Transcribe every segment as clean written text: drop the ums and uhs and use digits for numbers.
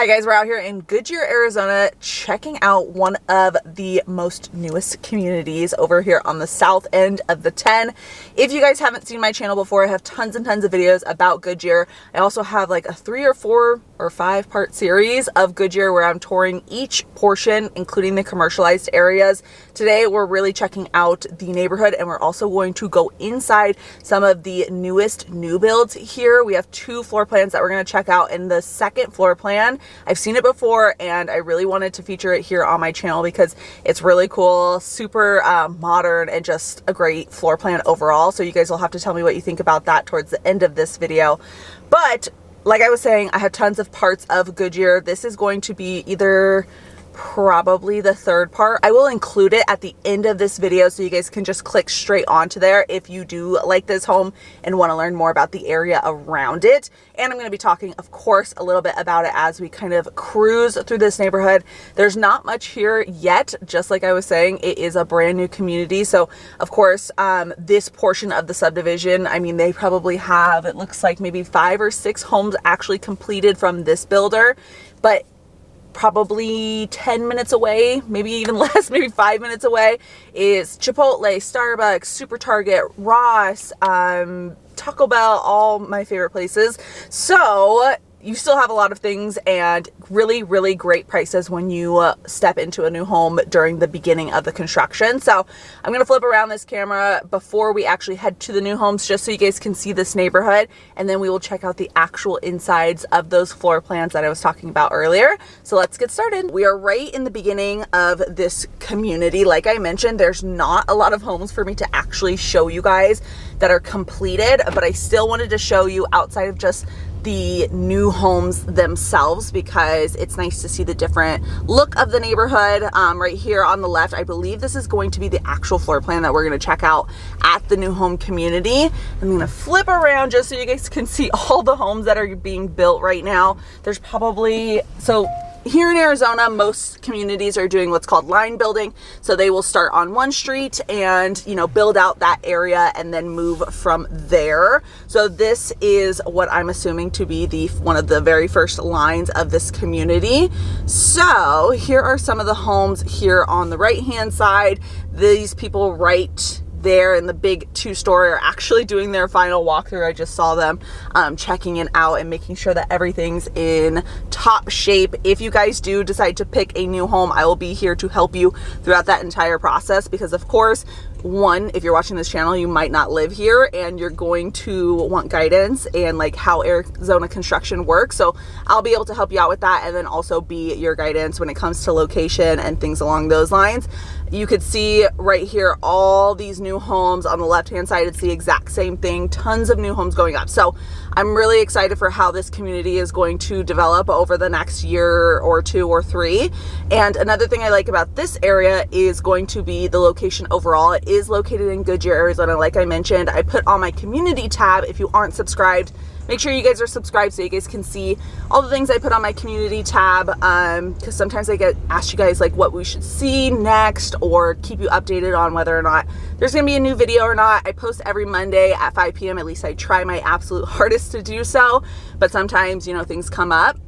Hi guys, we're out here in Goodyear, Arizona, checking out one of the most newest communities over here on the south end of the 10. If you guys haven't seen my channel before, I have tons and tons of videos about Goodyear. I also have like a 3 or 4 or 5 part series of Goodyear where I'm touring each portion, including the commercialized areas. Today, we're really checking out the neighborhood, and we're also going to go inside some of the newest new builds here. We have 2 floor plans that we're going to check out. In the second floor plan, I've seen it before and I really wanted to feature it here on my channel because it's really cool, super modern, and just a great floor plan overall. So you guys will have to tell me what you think about that towards the end of this video. But like I was saying, I have tons of parts of Goodyear. This is going to be either probably the third part. I will include it at the end of this video so you guys can just click straight onto there if you do like this home and want to learn more about the area around it. And I'm going to be talking, of course, a little bit about it as we kind of cruise through this neighborhood. There's not much here yet. Just like I was saying, it is a brand new community. So of course, this portion of the subdivision, I mean, they probably have, it looks like maybe 5 or 6 homes actually completed from this builder, but probably 10 minutes away, maybe even less, maybe 5 minutes away, is Chipotle, Starbucks, Super Target, Ross, Taco Bell, all my favorite places. So you still have a lot of things and really, really great prices when you step into a new home during the beginning of the construction. So I'm going to flip around this camera before we actually head to the new homes just so you guys can see this neighborhood, and then we will check out the actual insides of those floor plans that I was talking about earlier. So let's get started. We are right in the beginning of this community. Like I mentioned, there's not a lot of homes for me to actually show you guys that are completed, but I still wanted to show you outside of just the new homes themselves because it's nice to see the different look of the neighborhood. Right here on the left, I believe this is going to be the actual floor plan that we're going to check out at the new home community. I'm going to flip around just so you guys can see all the homes that are being built right now. There's probably, so here in Arizona, most communities are doing what's called line building. So they will start on one street and, you know, build out that area and then move from there. So this is what I'm assuming to be one of the very first lines of this community. So here are some of the homes here on the right hand side. These people right there in the big 2-story are actually doing their final walkthrough. I just saw them checking it out and making sure that everything's in top shape. If you guys do decide to pick a new home, I will be here to help you throughout that entire process because, of course, one, if you're watching this channel, you might not live here and you're going to want guidance and like how Arizona construction works. So I'll be able to help you out with that and then also be your guidance when it comes to location and things along those lines. You could see right here all these new homes on the left hand side. It's the exact same thing, tons of new homes going up. So I'm really excited for how this community is going to develop over the next year or 2 or 3. And another thing I like about this area is going to be the location overall. It is located in Goodyear, Arizona. Like I mentioned, I put on my community tab. If you aren't subscribed, make sure you guys are subscribed so you guys can see all the things I put on my community tab, because sometimes I get asked you guys like what we should see next or keep you updated on whether or not there's gonna be a new video or not. I post every Monday at 5 p.m. At least I try my absolute hardest to do so, but sometimes, you know, things come up.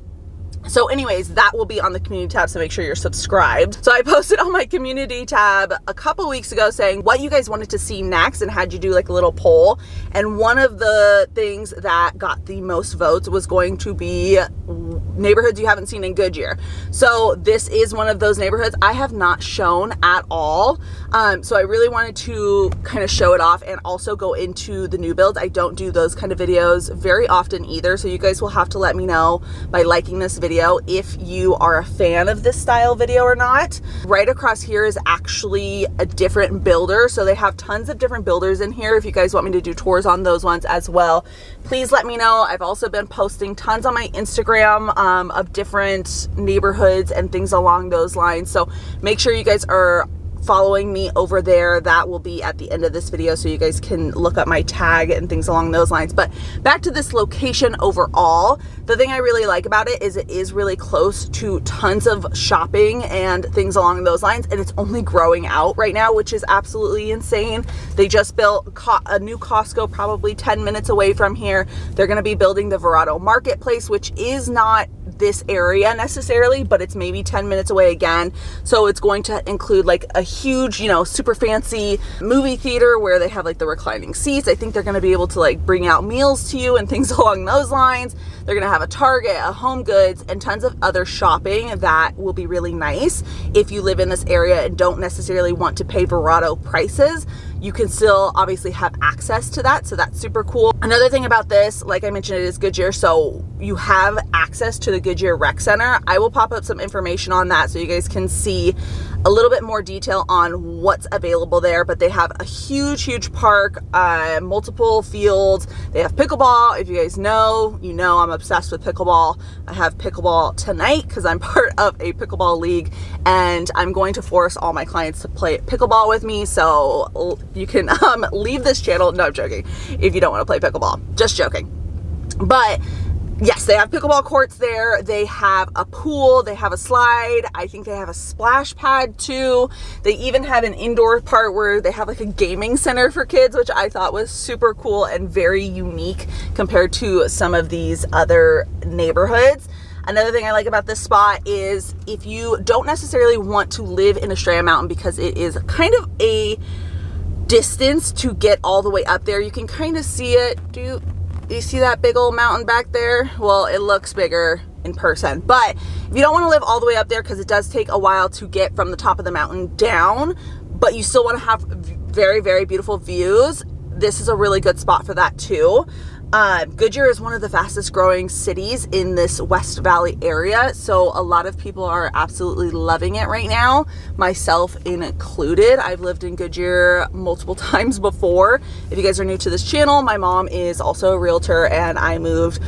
So anyways, that will be on the community tab, so make sure you're subscribed. So I posted on my community tab a couple weeks ago saying what you guys wanted to see next and had you do like a little poll. And one of the things that got the most votes was going to be neighborhoods you haven't seen in Goodyear. So this is one of those neighborhoods I have not shown at all. So I really wanted to kind of show it off and also go into the new builds. I don't do those kind of videos very often either. So you guys will have to let me know by liking this video if you are a fan of this style video or not. Right across here is actually a different builder. So they have tons of different builders in here. If you guys want me to do tours on those ones as well, please let me know. I've also been posting tons on my Instagram of different neighborhoods and things along those lines. So make sure you guys are following me over there. That will be at the end of this video so you guys can look up my tag and things along those lines. But back to this location overall, the thing I really like about it is really close to tons of shopping and things along those lines, and it's only growing out right now, which is absolutely insane. They just built a new Costco probably 10 minutes away from here. They're going to be building the Verrado Marketplace, which is not this area necessarily, but it's maybe 10 minutes away again. So it's going to include like a huge, you know, super fancy movie theater where they have like the reclining seats. I think they're going to be able to like bring out meals to you and things along those lines. They're going to have a Target, a Home Goods, and tons of other shopping that will be really nice. If you live in this area and don't necessarily want to pay Verado prices, you can still obviously have access to that. So that's super cool. Another thing about this, like I mentioned, it is Goodyear. So you have access to the Goodyear Rec Center. I will pop up some information on that so you guys can see a little bit more detail on what's available there. But they have a huge, huge park, multiple fields. They have pickleball. If you guys know, you know I'm obsessed with pickleball. I have pickleball tonight because I'm part of a pickleball league, and I'm going to force all my clients to play pickleball with me. So you can leave this channel. No, I'm joking. If you don't want to play pickleball, just joking. But yes, they have pickleball courts there. They have a pool. They have a slide. I think they have a splash pad too. They even have an indoor part where they have like a gaming center for kids, which I thought was super cool and very unique compared to some of these other neighborhoods. Another thing I like about this spot is if you don't necessarily want to live in Estrella Mountain because it is kind of a distance to get all the way up there. You can kind of see it. Do you see that big old mountain back there? Well, it looks bigger in person, but if you don't want to live all the way up there because it does take a while to get from the top of the mountain down, but you still want to have very, very beautiful views, this is a really good spot for that too. Goodyear is one of the fastest growing cities in this West Valley area. So a lot of people are absolutely loving it right now, myself included. I've lived in Goodyear multiple times before. If you guys are new to this channel, my mom is also a realtor and I moved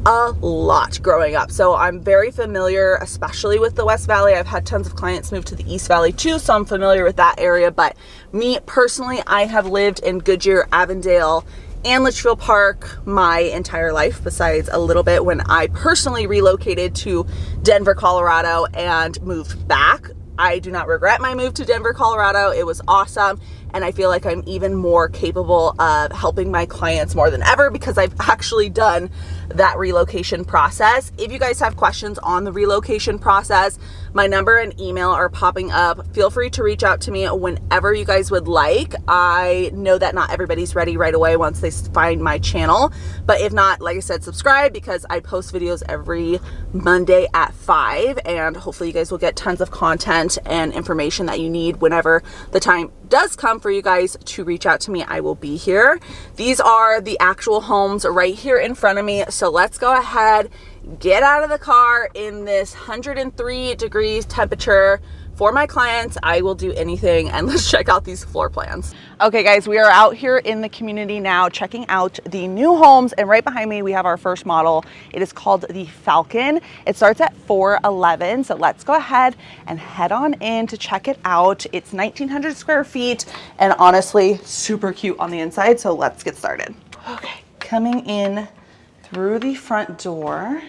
a lot growing up. So I'm very familiar, especially with the West Valley. I've had tons of clients move to the East Valley too, so I'm familiar with that area. But me personally, I have lived in Goodyear, Avondale, and Litchfield Park my entire life, besides a little bit when I personally relocated to Denver, Colorado and moved back. I do not regret my move to Denver, Colorado. It was awesome. And I feel like I'm even more capable of helping my clients more than ever because I've actually done that relocation process. If you guys have questions on the relocation process, my number and email are popping up. Feel free to reach out to me whenever you guys would like. I know that not everybody's ready right away once they find my channel, but if not, like I said, subscribe because I post videos every Monday at 5, and hopefully you guys will get tons of content and information that you need whenever the time does come for you guys to reach out to me. I will be here. These are the actual homes right here in front of me. So let's go ahead, get out of the car in this 103 degrees temperature. For my clients, I will do anything, and let's check out these floor plans. Okay guys, we are out here in the community now checking out the new homes, and right behind me we have our first model. It is called the Falcon. It starts at $411, so let's go ahead and head on in to check it out. It's 1,900 square feet and honestly super cute on the inside, so let's get started. Okay, coming in through the front door.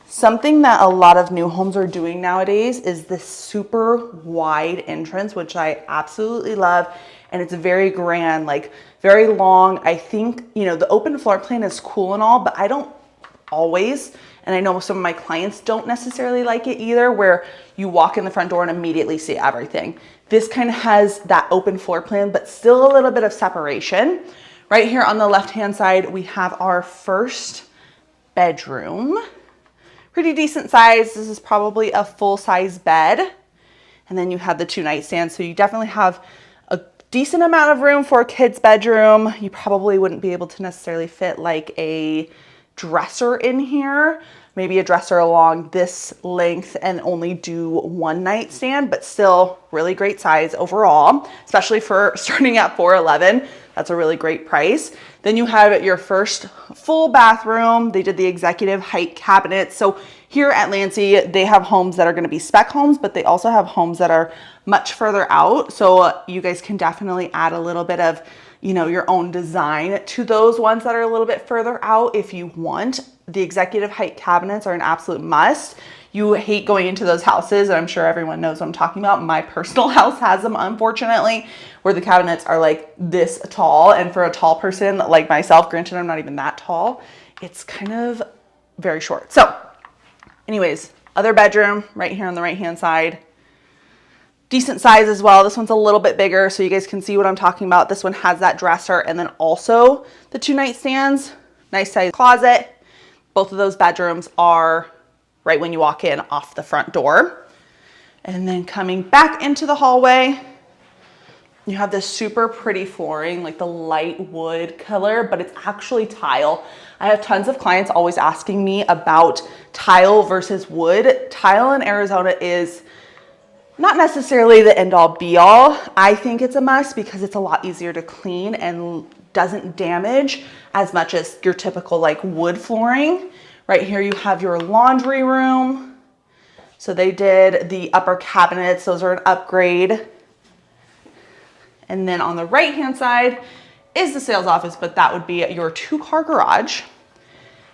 Something that a lot of new homes are doing nowadays is this super wide entrance, which I absolutely love. And it's very grand, like very long. I think, you know, the open floor plan is cool and all, but I don't always, and I know some of my clients don't necessarily like it either, where you walk in the front door and immediately see everything. This kind of has that open floor plan, but still a little bit of separation. Right here on the left-hand side, we have our first bedroom. Pretty decent size. This is probably a full-size bed. And then you have the 2 nightstands. So you definitely have a decent amount of room for a kid's bedroom. You probably wouldn't be able to necessarily fit like a dresser in here. Maybe a dresser along this length and only do 1 nightstand, but still really great size overall, especially for starting at $411. That's a really great price. Then you have your first full bathroom. They did the executive height cabinets. So here at Lansing, they have homes that are gonna be spec homes, but they also have homes that are much further out. So you guys can definitely add a little bit of, you know, your own design to those ones that are a little bit further out if you want. The executive height cabinets are an absolute must. You hate going into those houses, and I'm sure everyone knows what I'm talking about. My personal house has them, unfortunately, where the cabinets are like this tall. And for a tall person like myself, granted I'm not even that tall, it's kind of very short. So Anyways, other bedroom right here on the right-hand side. Decent size as well. This one's a little bit bigger so you guys can see what I'm talking about. This one has that dresser and then also the 2 nightstands. Nice size closet. Both of those bedrooms are right when you walk in off the front door. And then coming back into the hallway, you have this super pretty flooring, like the light wood color, but it's actually tile. I have tons of clients always asking me about tile versus wood. Tile in Arizona is not necessarily the end all be all. I think it's a must because it's a lot easier to clean and doesn't damage as much as your typical like wood flooring. Right here you have your laundry room. So they did the upper cabinets. Those are an upgrade. And then on the right-hand side is the sales office, but that would be your 2-car garage.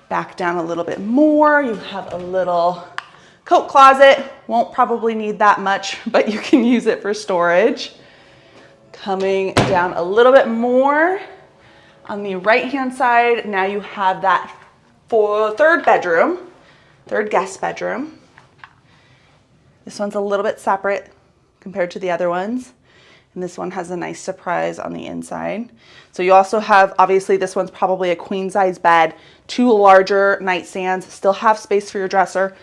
Back down a little bit more, you have a little coat closet. Won't probably need that much, but you can use it for storage. Coming down a little bit more on the right-hand side, now you have that third guest bedroom. This one's a little bit separate compared to the other ones. And this one has a nice surprise on the inside. So you also have, obviously this one's probably a queen size bed, 2 larger nightstands, still have space for your dresser.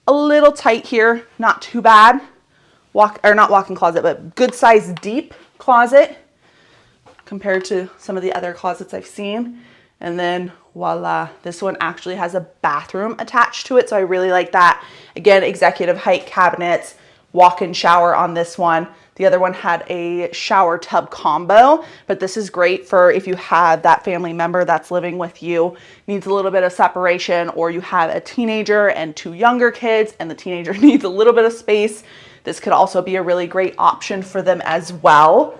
A little tight here, not too bad. Not walk-in closet, but good size deep closet compared to some of the other closets I've seen. And then voila, this one actually has a bathroom attached to it. So I really like that. Again, executive height cabinets, walk-in shower on this one. The other one had a shower tub combo, but this is great for if you have that family member that's living with you, needs a little bit of separation, or you have a teenager and 2 younger kids and the teenager needs a little bit of space. This could also be a really great option for them as well.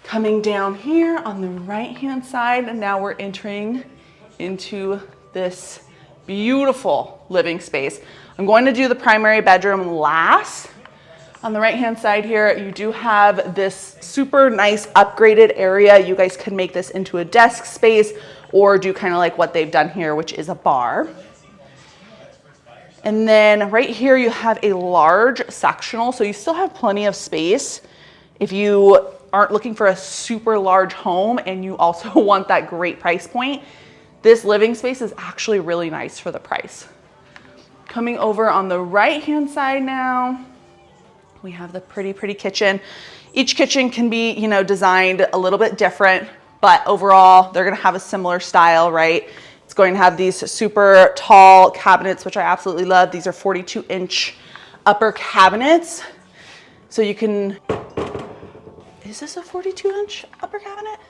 Coming down here on the right-hand side, and now we're entering into this beautiful living space. I'm going to do the primary bedroom last. On the right-hand side here, you do have this super nice upgraded area. You guys can make this into a desk space or do kind of like what they've done here, which is a bar. And then right here, you have a large sectional. So you still have plenty of space. If you aren't looking for a super large home and you also want that great price point, this living space is actually really nice for the price. Coming over on the right-hand side now, we have the pretty kitchen. Each kitchen can be, you know, designed a little bit different, but overall they're gonna have a similar style, right? It's going to have these super tall cabinets, which I absolutely love. These are 42-inch upper cabinets. So you can, is this a 42-inch upper cabinet?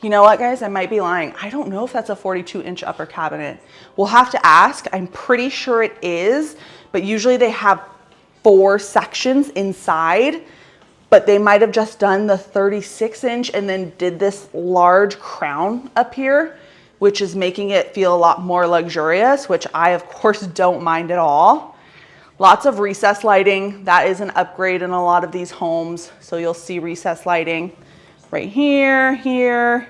You know what, guys? I might be lying. I don't know if that's a 42-inch upper cabinet. We'll have to ask. I'm pretty sure it is, but usually they have 4 sections inside, but they might have just done the 36-inch and then did this large crown up here, which is making it feel a lot more luxurious, which I, of course, don't mind at all. Lots of recessed lighting. That is an upgrade in a lot of these homes. So you'll see recessed lighting right here, here.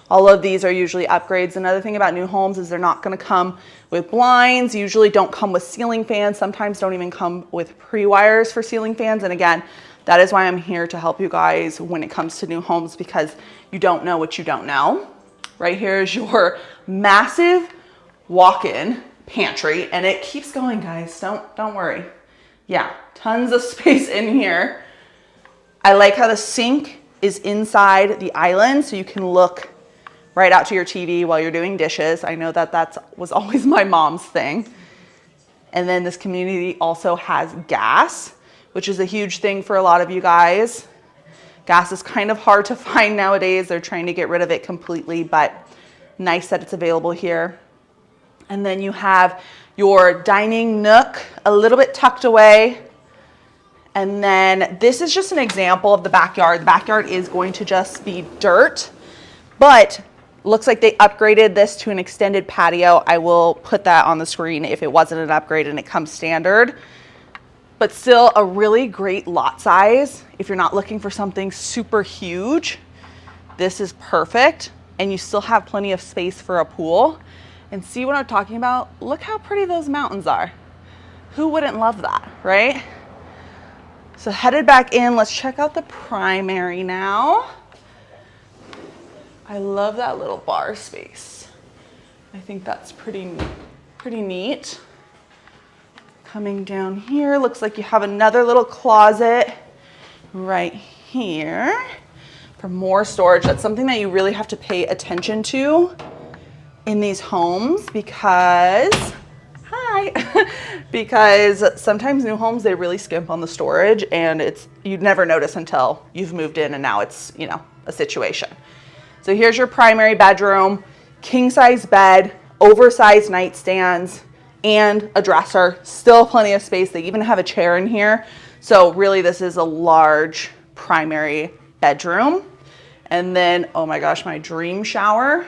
All of these are usually upgrades. Another thing about new homes is they're not gonna come with blinds, usually don't come with ceiling fans, sometimes don't even come with pre-wires for ceiling fans. And again, that is why I'm here to help you guys when it comes to new homes, because you don't know what you don't know. Right here is your massive walk-in pantry, and it keeps going, guys, don't worry. Yeah, tons of space in here. I like how the sink is inside the island, so you can look right out to your TV while you're doing dishes. I know that was always my mom's thing. And then this community also has gas, which is a huge thing for a lot of you guys. Gas is kind of hard to find nowadays. They're trying to get rid of it completely, but nice that it's available here. And then you have your dining nook, a little bit tucked away. And then this is just an example of the backyard. The backyard is going to just be dirt, but looks like they upgraded this to an extended patio. I will put that on the screen if it wasn't an upgrade and it comes standard. But still a really great lot size. If you're not looking for something super huge, this is perfect. And you still have plenty of space for a pool. And see what I'm talking about? Look how pretty those mountains are. Who wouldn't love that, right? So headed back in, let's check out the primary now. I love that little bar space. I think that's pretty neat. Coming down here, looks like you have another little closet right here for more storage. That's something that you really have to pay attention to in these homes because, because sometimes new homes, they really skimp on the storage, and you'd never notice until you've moved in and now it's, you know, a situation. So here's your primary bedroom, king size bed, oversized nightstands, and a dresser. Still plenty of space. They even have a chair in here. So really this is a large primary bedroom. And then, oh my gosh, my dream shower,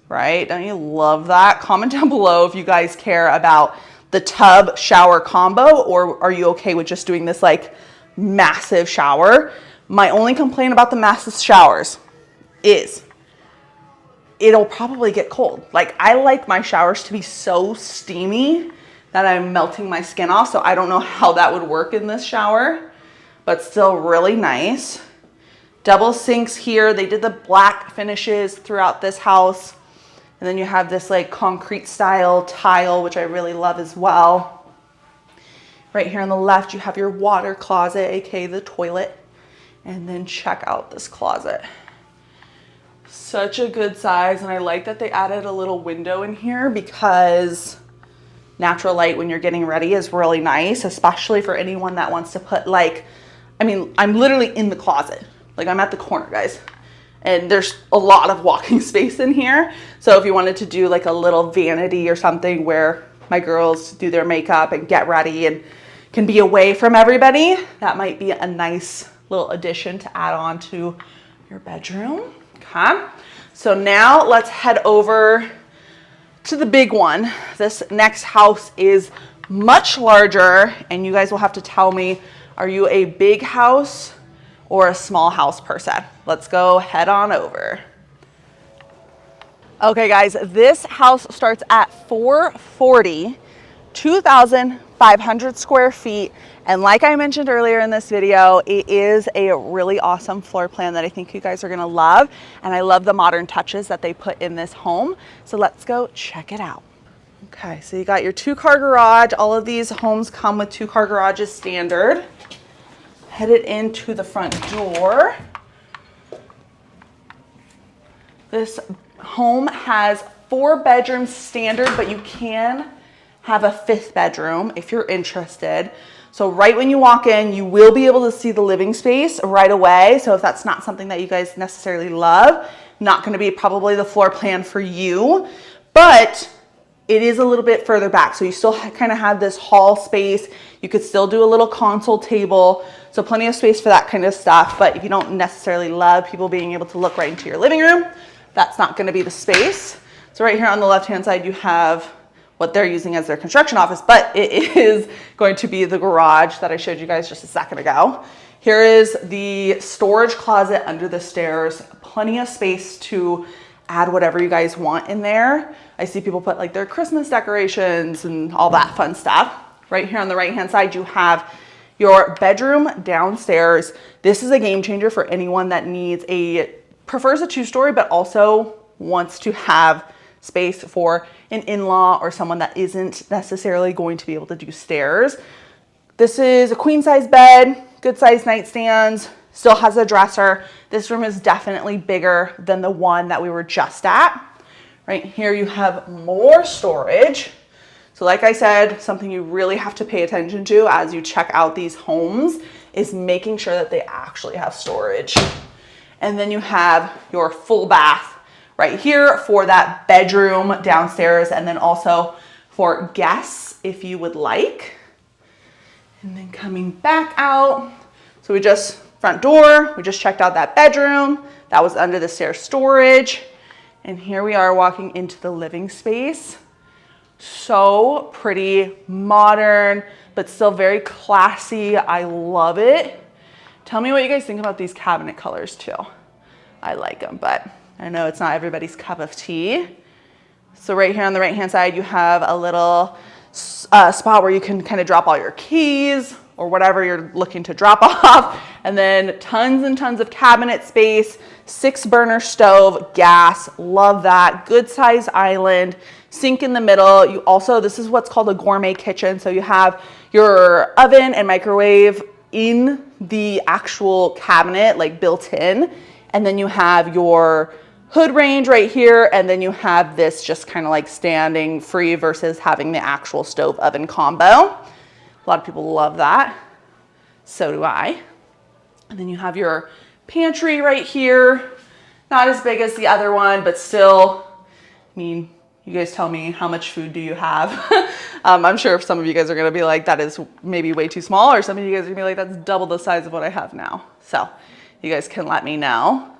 right? Don't you love that? Comment down below if you guys care about the tub shower combo, or are you okay with just doing this like massive shower? My only complaint about the massive showers is it'll probably get cold. Like, I like my showers to be so steamy that I'm melting my skin off. So I don't know how that would work in this shower, but still really nice. Double sinks here. They did the black finishes throughout this house. And then you have this like concrete style tile, which I really love as well. Right here on the left, you have your water closet, aka the toilet. And then check out this closet. Such a good size, and I like that they added a little window in here because natural light when you're getting ready is really nice, especially for anyone that wants to put like, I mean, I'm literally in the closet. Like, I'm at the corner, guys. And there's a lot of walking space in here. So if you wanted to do like a little vanity or something where my girls do their makeup and get ready and can be away from everybody, that might be a nice little addition to add on to your bedroom. Okay. So now let's head over to the big one. This next house is much larger, and you guys will have to tell me, are you a big house or a small house person? Let's go head on over. Okay guys, this house starts at 440, 2,500 square feet. And like I mentioned earlier in this video, it is a really awesome floor plan that I think you guys are gonna love. And I love the modern touches that they put in this home. So let's go check it out. Okay, so you got your 2-car garage. All of these homes come with 2-car garages standard. Headed into the front door. This home has 4 bedrooms standard, but you can have a 5th bedroom if you're interested. So right when you walk in, you will be able to see the living space right away. So if that's not something that you guys necessarily love, not going to be probably the floor plan for you, but it is a little bit further back. So you still kind of have this hall space. You could still do a little console table. So plenty of space for that kind of stuff. But if you don't necessarily love people being able to look right into your living room, that's not going to be the space. So right here on the left-hand side, you have what they're using as their construction office, but it is going to be the garage that I showed you guys just a second ago. Here is the storage closet under the stairs. Plenty of space to add whatever you guys want in there. I see people put like their Christmas decorations and all that fun stuff. Right here on the right-hand side, you have your bedroom downstairs. This is a game changer for anyone that prefers a 2-story, but also wants to have space for an in-law or someone that isn't necessarily going to be able to do stairs. This is a queen size bed, good size nightstands, still has a dresser. This room is definitely bigger than the one that we were just at. Right here you have more storage. So like I said, something you really have to pay attention to as you check out these homes is making sure that they actually have storage. And then you have your full bath right here for that bedroom downstairs, and then also for guests if you would like. And then coming back out, so front door, we just checked out that bedroom. That was under the stairs storage. And here we are walking into the living space. So pretty, modern, but still very classy. I love it. Tell me what you guys think about these cabinet colors too. I like them, but I know it's not everybody's cup of tea. So right here on the right-hand side, you have a little spot where you can kind of drop all your keys or whatever you're looking to drop off. And then tons and tons of cabinet space, 6-burner stove, gas, love that. Good size island, sink in the middle. You also, this is what's called a gourmet kitchen. So you have your oven and microwave in the actual cabinet, like built in. And then you have your hood range right here, and then you have this just kind of like standing free versus having the actual stove oven combo. A lot of people love that. So do I. And then you have your pantry right here. Not as big as the other one, but still, I mean, you guys tell me, how much food do you have? I'm sure if some of you guys are gonna be like, that is maybe way too small, or some of you guys are gonna be like, that's double the size of what I have now. So you guys can let me know.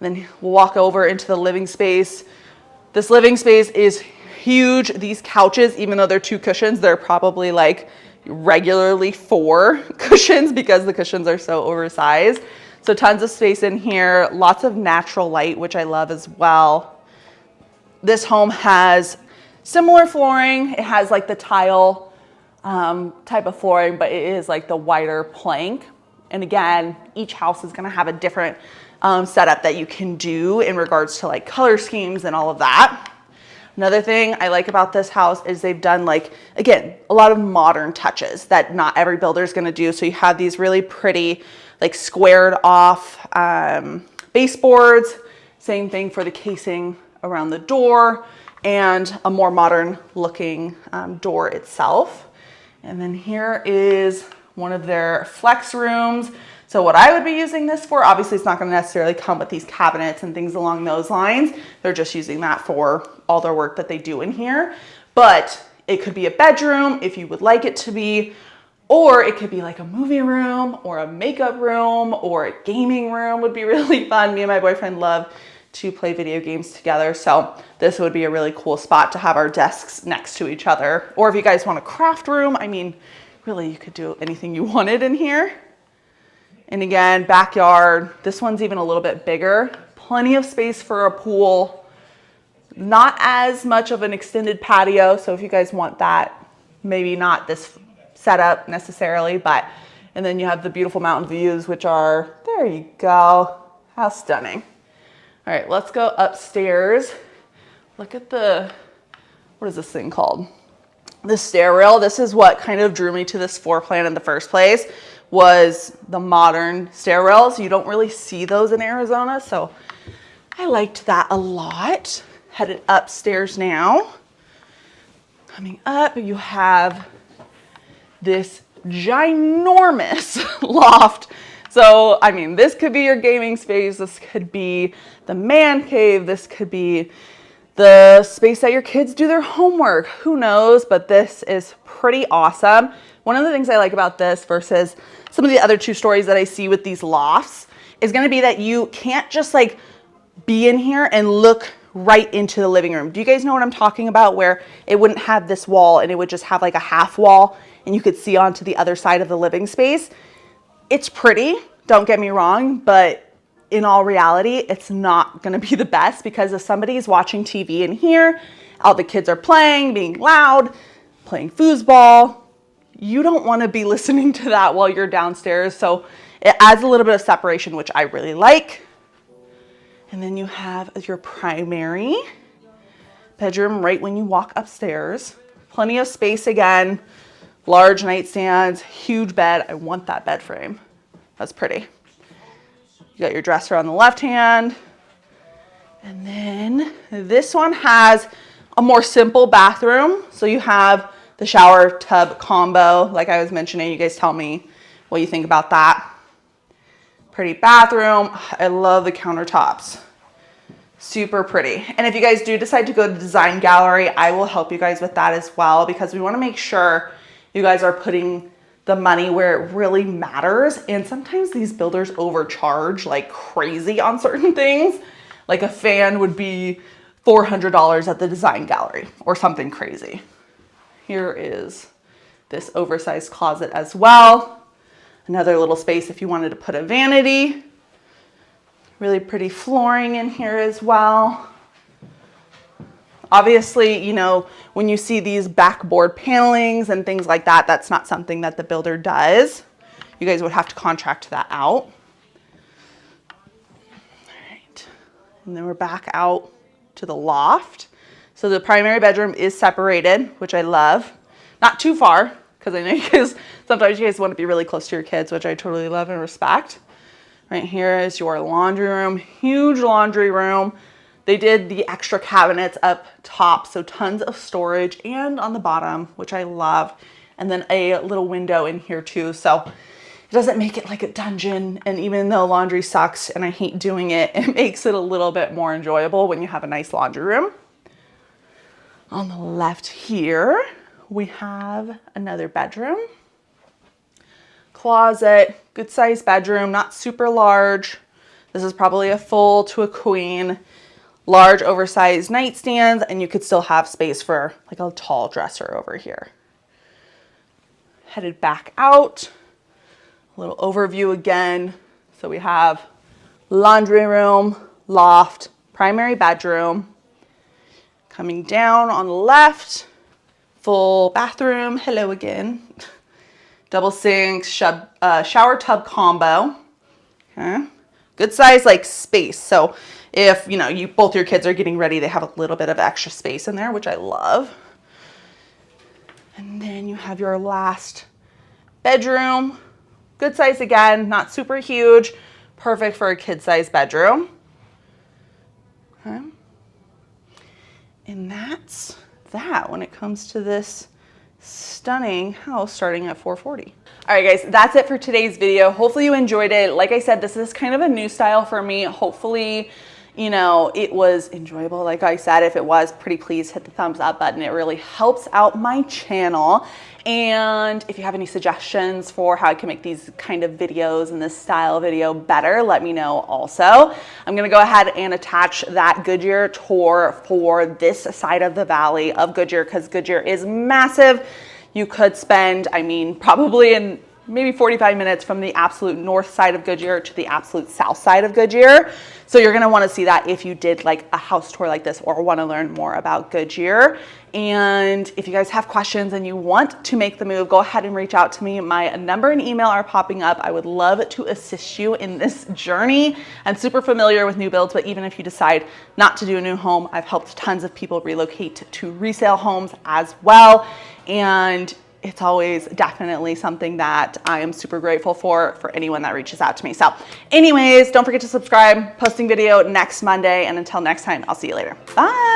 And then we'll walk over into the living space. This living space is huge. These couches, even though they're 2 cushions, they're probably like regularly 4 cushions because the cushions are so oversized. So tons of space in here, lots of natural light, which I love as well. This home has similar flooring. It has like the tile type of flooring, but it is like the wider plank. And again, each house is gonna have a different setup that you can do in regards to like color schemes and all of that. Another thing I like about this house is they've done like, again, a lot of modern touches that not every builder is going to do. So you have these really pretty like squared off baseboards. Same thing for the casing around the door and a more modern looking door itself. And then here is one of their flex rooms. So what I would be using this for, obviously it's not going to necessarily come with these cabinets and things along those lines. They're just using that for all their work that they do in here. But it could be a bedroom if you would like it to be, or it could be like a movie room or a makeup room or a gaming room would be really fun. Me and my boyfriend love to play video games together. So this would be a really cool spot to have our desks next to each other. Or if you guys want a craft room, I mean, really you could do anything you wanted in here. And again, backyard, this one's even a little bit bigger. Plenty of space for a pool. Not as much of an extended patio. So if you guys want that, maybe not this setup necessarily, but, and then you have the beautiful mountain views, which are, there you go. How stunning. All right, let's go upstairs. Look at the, what is this thing called? The stair rail. This is what kind of drew me to this floor plan in the first place, was the modern stair rails. You don't really see those in Arizona, so I liked that a lot. Headed upstairs now. Coming up, you have this ginormous loft. So, I mean, this could be your gaming space. This could be the man cave. This could be the space that your kids do their homework. Who knows? But this is pretty awesome. One of the things I like about this versus some of the other 2 stories that I see with these lofts is going to be that you can't just like be in here and look right into the living room. Do you guys know what I'm talking about? Where it wouldn't have this wall and it would just have like a half wall and you could see onto the other side of the living space. It's pretty, don't get me wrong, but in all reality, it's not gonna be the best, because if somebody's watching TV in here, all the kids are playing, being loud, playing foosball, you don't wanna be listening to that while you're downstairs. So it adds a little bit of separation, which I really like. And then you have your primary bedroom right when you walk upstairs. Plenty of space again, large nightstands, huge bed. I want that bed frame. That's pretty. You got your dresser on the left hand. And then this one has a more simple bathroom. So you have the shower tub combo. Like I was mentioning, you guys tell me what you think about that. Pretty bathroom. I love the countertops. Super pretty. And if you guys do decide to go to the design gallery, I will help you guys with that as well, because we want to make sure you guys are putting the money where it really matters. And sometimes these builders overcharge like crazy on certain things. Like a fan would be $400 at the design gallery or something crazy. Here is this oversized closet as well. Another little space if you wanted to put a vanity. Really pretty flooring in here as well. Obviously, you know, when you see these backboard panelings and things like that, that's not something that the builder does. You guys would have to contract that out. All right. And then we're back out to the loft. So the primary bedroom is separated, which I love. Not too far, because I know you guys, sometimes you guys want to be really close to your kids, which I totally love and respect. Right here is your laundry room, huge laundry room. They did the extra cabinets up top, so tons of storage, and on the bottom, which I love. And then a little window in here too, so it doesn't make it like a dungeon. And even though laundry sucks and I hate doing it, it makes it a little bit more enjoyable when you have a nice laundry room. On the left here, we have another bedroom. Closet, good sized bedroom, not super large. This is probably a full to a queen. Large oversized nightstands, and you could still have space for like a tall dresser over here. Headed back out, a little overview again. So we have laundry room, loft, primary bedroom. Coming down on the left, full bathroom, hello again. Double sink, shower tub combo. Okay. Good size like space. So if you know both your kids are getting ready, they have a little bit of extra space in there, which I love. And then you have your last bedroom. Good size again, not super huge. Perfect for a kid-sized bedroom. Okay. And that's that when it comes to this stunning house starting at $440,000. All right, guys, that's it for today's video. Hopefully you enjoyed it. Like I said, this is kind of a new style for me. Hopefully, you know, it was enjoyable. Like I said, if it was, pretty please hit the thumbs up button. It really helps out my channel. And if you have any suggestions for how I can make these kind of videos and this style video better, let me know also. I'm gonna go ahead and attach that Goodyear tour for this side of the valley of Goodyear, because Goodyear is massive. You could spend, I mean, probably in maybe 45 minutes from the absolute north side of Goodyear to the absolute south side of Goodyear. So you're gonna wanna see that if you did like a house tour like this or wanna learn more about Goodyear. And if you guys have questions and you want to make the move, go ahead and reach out to me. My number and email are popping up. I would love to assist you in this journey. I'm super familiar with new builds, but even if you decide not to do a new home, I've helped tons of people relocate to resale homes as well. And it's always definitely something that I am super grateful for anyone that reaches out to me. So anyways, don't forget to subscribe, posting video next Monday. And until next time, I'll see you later. Bye.